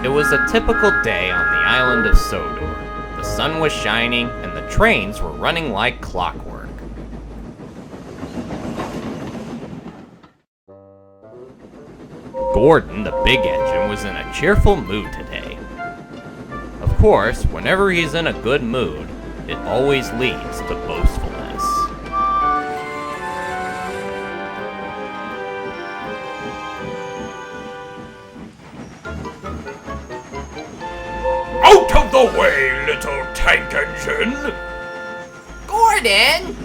It was a typical day on the island of Sodor. The sun was shining, and the trains were running like clockwork. Gordon, the big engine, was in a cheerful mood today. Of course, whenever he's in a good mood, it always leads to boastfulness. Out of the way, little tank engine! Gordon!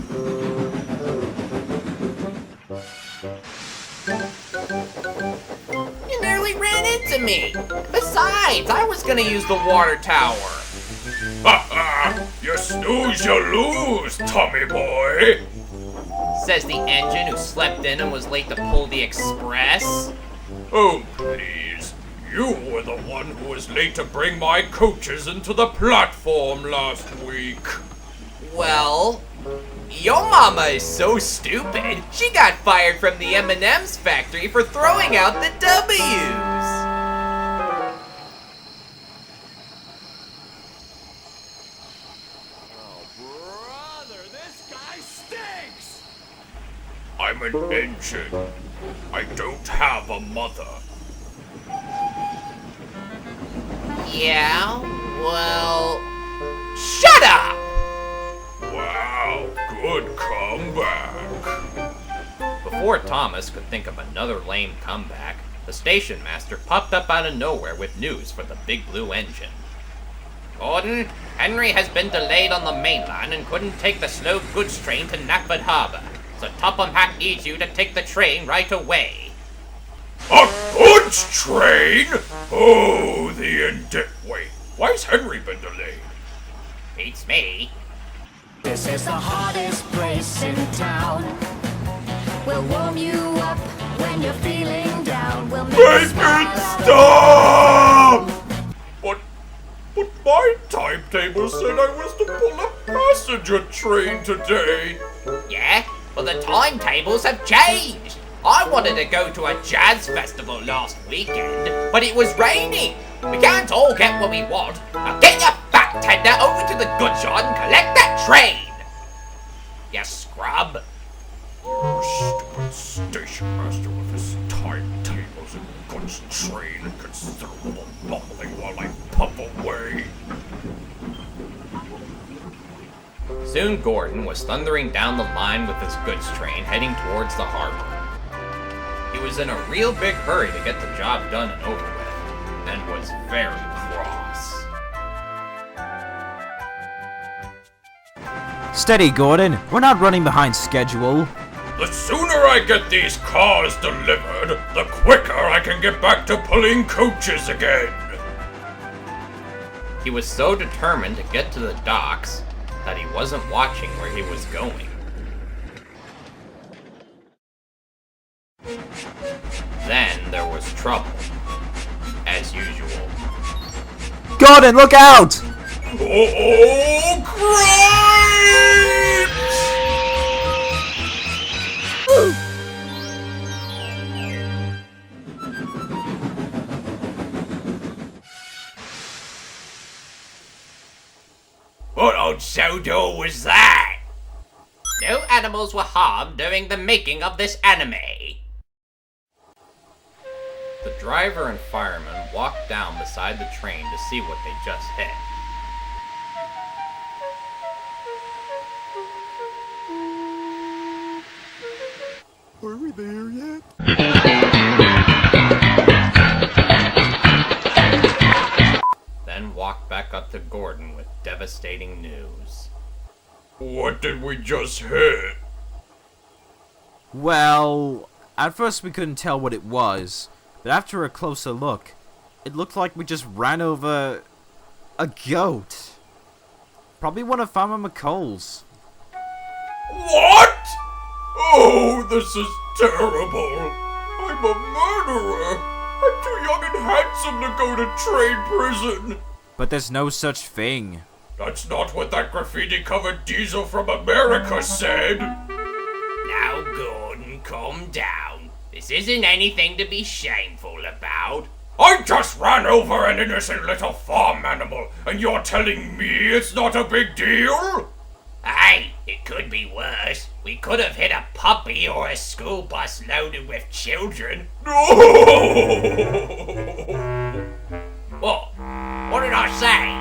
You nearly ran into me. Besides, I was gonna use the water tower. Ha ha! You snooze, you lose, Tommy boy! Says the engine who slept in and was late to pull the express. Oh, please. You were the one who was late to bring my coaches into the platform last week. Well, your mama is so stupid, she got fired from the M&M's factory for throwing out the W's. Oh, brother, this guy stinks! I'm an engine. I don't have a mother. Yeah, well, shut up! Wow, good comeback. Before Thomas could think of another lame comeback, the station master popped up out of nowhere with news for the Big Blue engine. Gordon, Henry has been delayed on the main line and couldn't take the slow goods train to Knapford Harbor, so Topham Hatt needs you to take the train right away. A goods train? Oh, wait, why's Henry been delayed? Beats me. This is the hottest place in town. We'll warm you up when you're feeling down. We'll make you smile. Stop! But my timetable said I was to pull a passenger train today. Yeah, but the timetables have changed. I wanted to go to a jazz festival last weekend, but it was raining. We can't all get what we want. Now get your fat tender over to the goods yard and collect that train. You scrub. Stupid station master with his timetables and goods train and considerable mumbling while I puff away. Soon Gordon was thundering down the line with his goods train heading towards the harbor. He was in a real big hurry to get the job done and over with, and was very cross. Steady, Gordon. We're not running behind schedule. The sooner I get these cars delivered, the quicker I can get back to pulling coaches again. He was so determined to get to the docks that he wasn't watching where he was going. Then there was trouble, as usual. Gordon, look out! Oh, cripes! What old Sodor was that? No animals were harmed during the making of this anime. The driver and fireman walked down beside the train to see what they just hit. Are we there yet? Then walked back up to Gordon with devastating news. What did we just hit? Well, at first we couldn't tell what it was, but after a closer look, it looked like we just ran over a goat. Probably one of Farmer McColl's. What? Oh, this is terrible. I'm a murderer. I'm too young and handsome to go to train prison. But there's no such thing. That's not what that graffiti-covered diesel from America said. Now, Gordon, calm down. This isn't anything to be shameful about. I just ran over an innocent little farm animal, and you're telling me it's not a big deal? Hey, it could be worse. We could have hit a puppy or a school bus loaded with children. No! What did I say?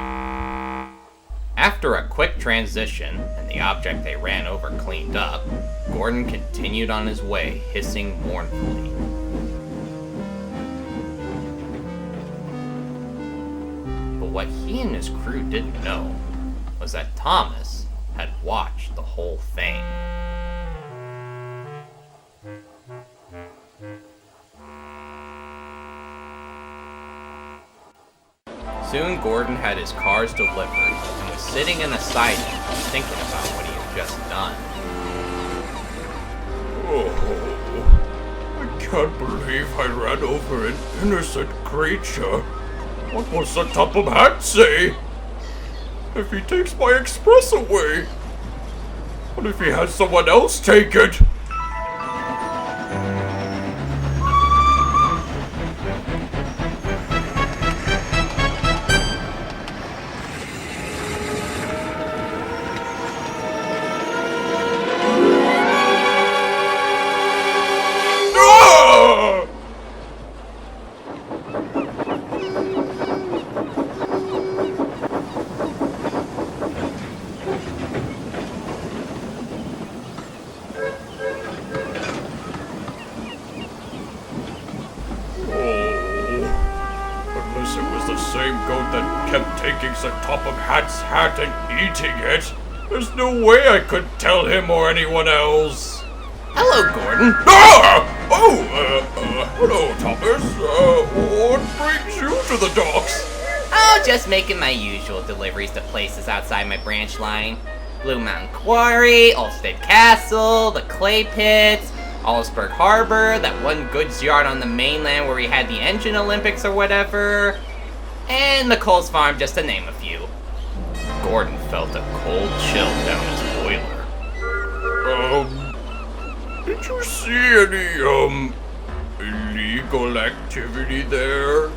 After a quick transition, and the object they ran over cleaned up, Gordon continued on his way, hissing mournfully. But what he and his crew didn't know was that Thomas had watched the whole thing. Soon Gordon had his cars delivered and was sitting in a siding thinking about what he had just done. Oh, I can't believe I ran over an innocent creature. What will the top of hat say? If he takes my express away? What if he has someone else take it? The top of Hat's hat and eating it. There's no way I could tell him or anyone else. Hello, Gordon. Hello, Thomas. What brings you to the docks? Oh, just making my usual deliveries to places outside my branch line. Blue Mountain Quarry, Ulstead Castle, the Clay Pits, Alsburg Harbor, that one goods yard on the mainland where we had the Engine Olympics or whatever. And McColl's farm, just to name a few. Gordon felt a cold chill down his boiler. Did you see any, illegal activity there?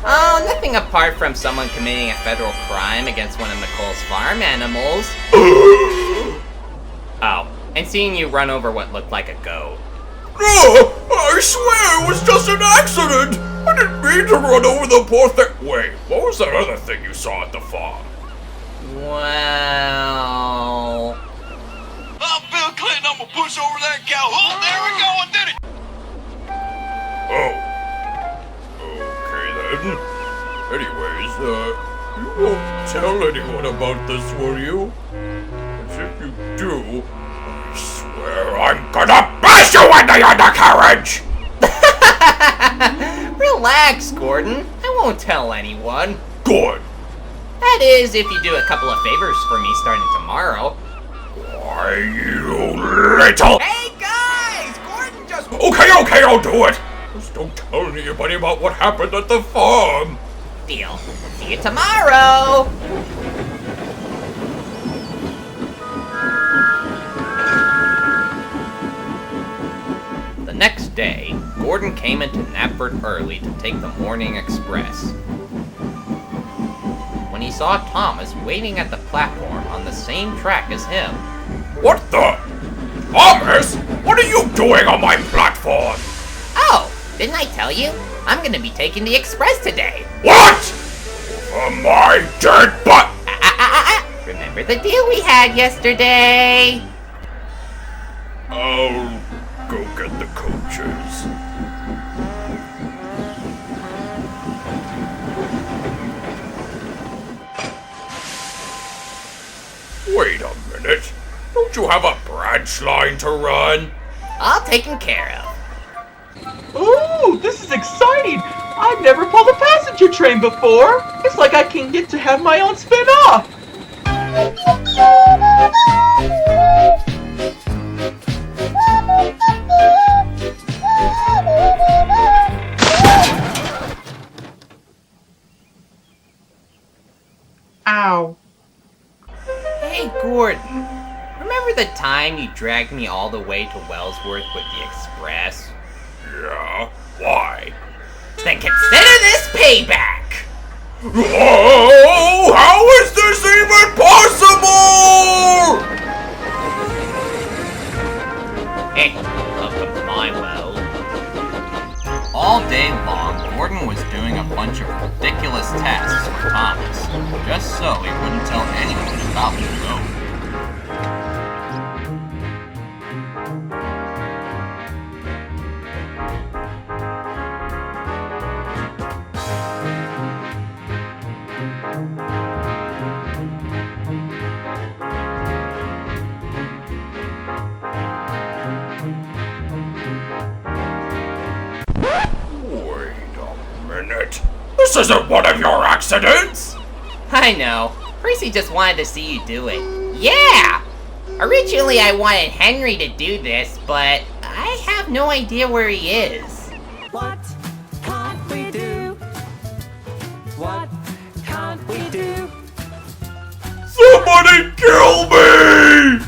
Oh, nothing apart from someone committing a federal crime against one of McColl's farm animals. Oh, and seeing you run over what looked like a goat. No! I swear it was just an accident! I didn't mean to run over the poor thing. Wait, what was that other thing you saw at the farm? Well... I'm Bill Clinton, I'm gonna push over that cow. Oh, there we go, I did it! Oh. Okay then. Anyways, you won't tell anyone about this, will you? Because if you do, I swear I'm gonna bash you in the undercarriage! Relax, Gordon. I won't tell anyone. Good. That is, if you do a couple of favors for me starting tomorrow. Why, you little... Hey, guys! Gordon just... Okay, I'll do it. Just don't tell anybody about what happened at the farm. Deal. See you tomorrow! The next day, Gordon came into Knapford early to take the morning express. When he saw Thomas waiting at the platform on the same track as him. What the? Thomas? What are you doing on my platform? Oh, didn't I tell you? I'm gonna be taking the express today. What? For my dead butt? Remember the deal we had yesterday? I'll go get the coaches. Wait a minute. Don't you have a branch line to run? All taken care of. Ooh, this is exciting! I've never pulled a passenger train before! It's like I can get to have my own spin-off! Ow. Hey, Gordon. Remember the time you dragged me all the way to Wellsworth with the express? Yeah? Why? Then consider this payback! Oh, how is this even possible? Hey, welcome to my well. All day long, Gordon was doing a bunch of ridiculous tasks for Thomas, just so he wouldn't tell anyone about the goat. This isn't one of your accidents! I know. Percy just wanted to see you do it. Yeah! Originally I wanted Henry to do this, but I have no idea where he is. What can't we do? What can't we do? Somebody kill me!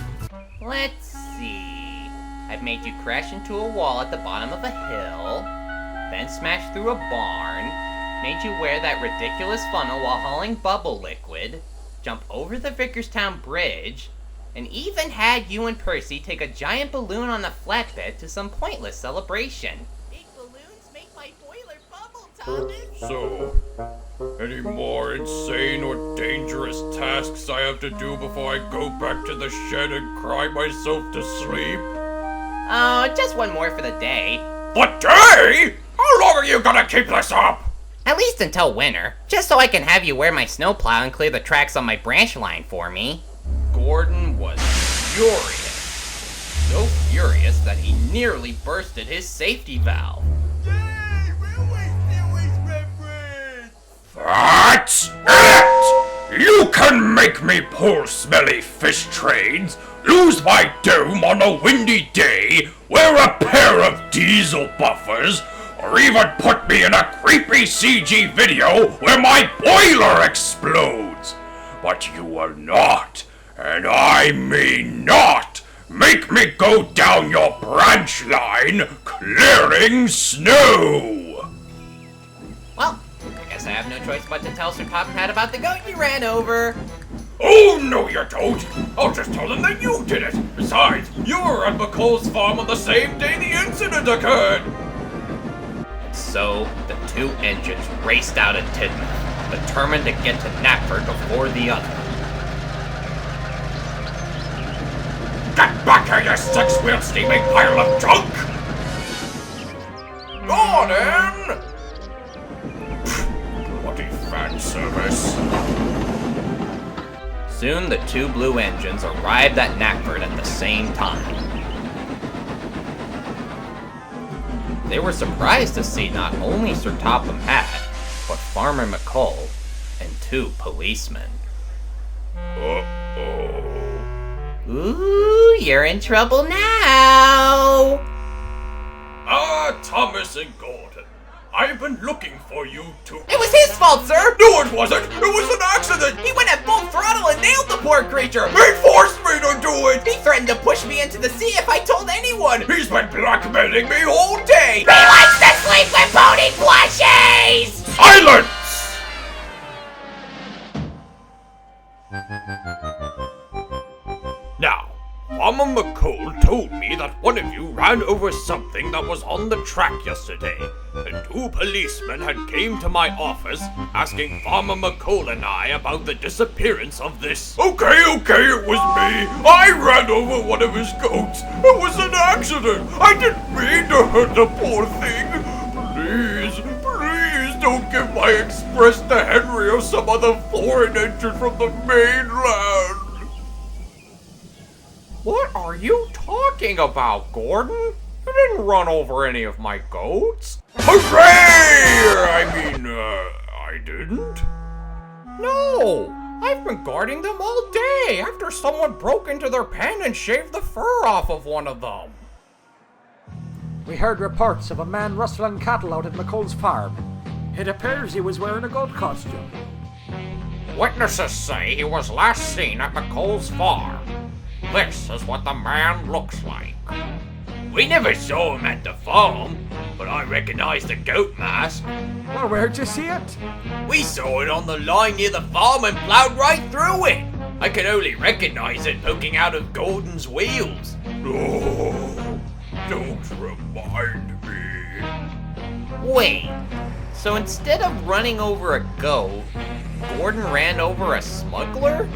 Let's see. I've made you crash into a wall at the bottom of a hill, then smash through a barn, made you wear that ridiculous funnel while hauling bubble liquid, jump over the Vickerstown Bridge, and even had you and Percy take a giant balloon on a flatbed to some pointless celebration. Big balloons make my boiler bubble, Thomas! So, any more insane or dangerous tasks I have to do before I go back to the shed and cry myself to sleep? Oh, just one more for the day. The day? How long are you gonna keep this up? At least until winter, just so I can have you wear my snowplow and clear the tracks on my branch line for me. Gordon was furious. So furious that he nearly bursted his safety valve. That's it! You can make me pull smelly fish trains, lose my dome on a windy day, wear a pair of diesel buffers, or even put me in a creepy CG video where my boiler explodes. But you will not, and I mean not, make me go down your branch line clearing snow. Well, I guess I have no choice but to tell Sir Top Hat about the goat you ran over. Oh, no you don't. I'll just tell them that you did it. Besides, you were at McColl's farm on the same day the incident occurred. So, the two engines raced out of Tidmouth, determined to get to Knapford before the other. Get back here, you six-wheeled steaming pile of junk! Gordon! Bloody fan service. Soon the two blue engines arrived at Knapford at the same time. They were surprised to see not only Sir Topham Hatt, but Farmer McColl and two policemen. Uh-oh. Ooh, you're in trouble now. Thomas and Gordon. I've been looking for you two. It was his fault, sir. No, it wasn't. It was an accident. He went at full throttle and nailed the poor creature. He forced me to do it. He threatened to push me into the sea if I told anyone. He's been blackmailing me all day. He likes to sleep with pony plushies. Silence! Now, Farmer McColl told me that one of you ran over something that was on the track yesterday, and two policemen had came to my office asking Farmer McColl and I about the disappearance of this. Okay, it was me. I ran over one of his goats. It was an accident. I didn't mean to hurt the poor thing. Please don't give my express to Henry or some other foreign engine from the mainland. What are you talking about, Gordon? You didn't run over any of my goats. Hooray! I didn't? No! I've been guarding them all day after someone broke into their pen and shaved the fur off of one of them. We heard reports of a man rustling cattle out at McColl's farm. It appears he was wearing a goat costume. Witnesses say he was last seen at McColl's farm. This is what the man looks like. We never saw him at the farm, but I recognize the goat mask. Well, where'd you see it? We saw it on the line near the farm and plowed right through it. I can only recognize it poking out of Gordon's wheels. No, don't remind me. Wait, so instead of running over a goat, Gordon ran over a smuggler?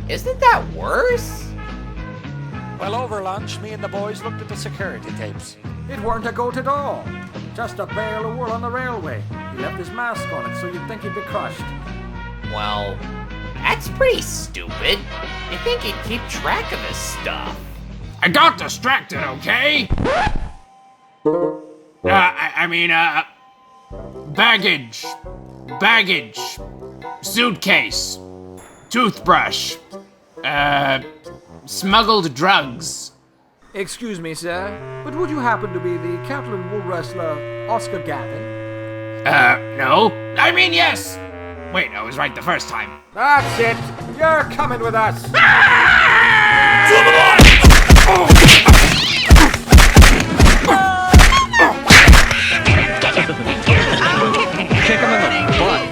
Isn't that worse? Well, over lunch, me and the boys looked at the security tapes. It weren't a goat at all. Just a bale of wool on the railway. He left his mask on it, so you'd think he'd be crushed. Well, that's pretty stupid. I think he'd keep track of his stuff. I got distracted, okay? Baggage, suitcase, toothbrush, smuggled drugs. Excuse me, sir, but would you happen to be the cattle and wool wrestler Oscar Gavin? No. I mean, yes! Wait, I was right the first time. That's it! You're coming with us! Kick him in the butt.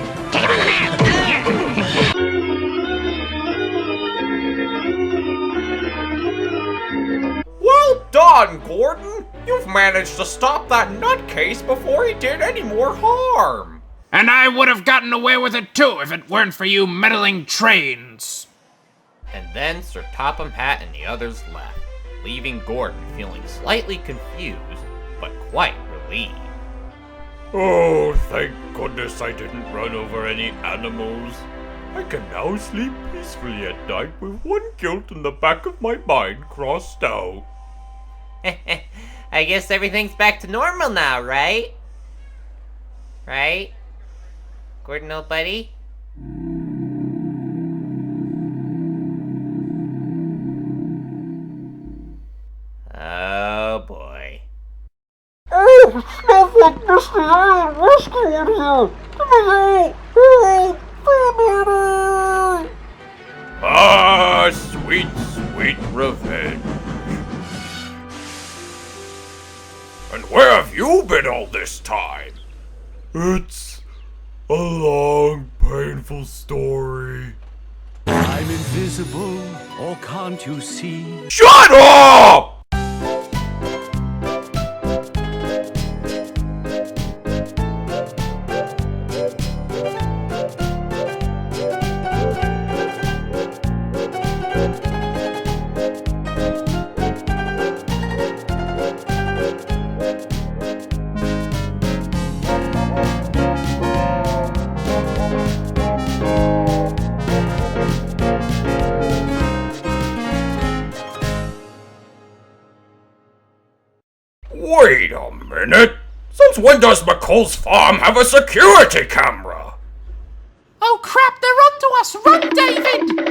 Well done, Gordon! You've managed to stop that nutcase before he did any more harm. And I would have gotten away with it too if it weren't for you meddling trains. And then Sir Topham Hatt and the others left, leaving Gordon feeling slightly confused, but quite relieved. Oh, thank goodness I didn't run over any animals. I can now sleep peacefully at night with one guilt in the back of my mind crossed out. I guess everything's back to normal now, right? Right? Gordon, old buddy? Oh boy. Oh, smells like Mr. Island Rescue in here! Give me out! Oh, family! Ah, sweet, sweet revenge. And where have you been all this time? It's a long, painful story. I'm invisible, or can't you see? Shut up! Wait a minute! Since when does McColl's farm have a security camera? Oh crap, they're onto us! Run, David!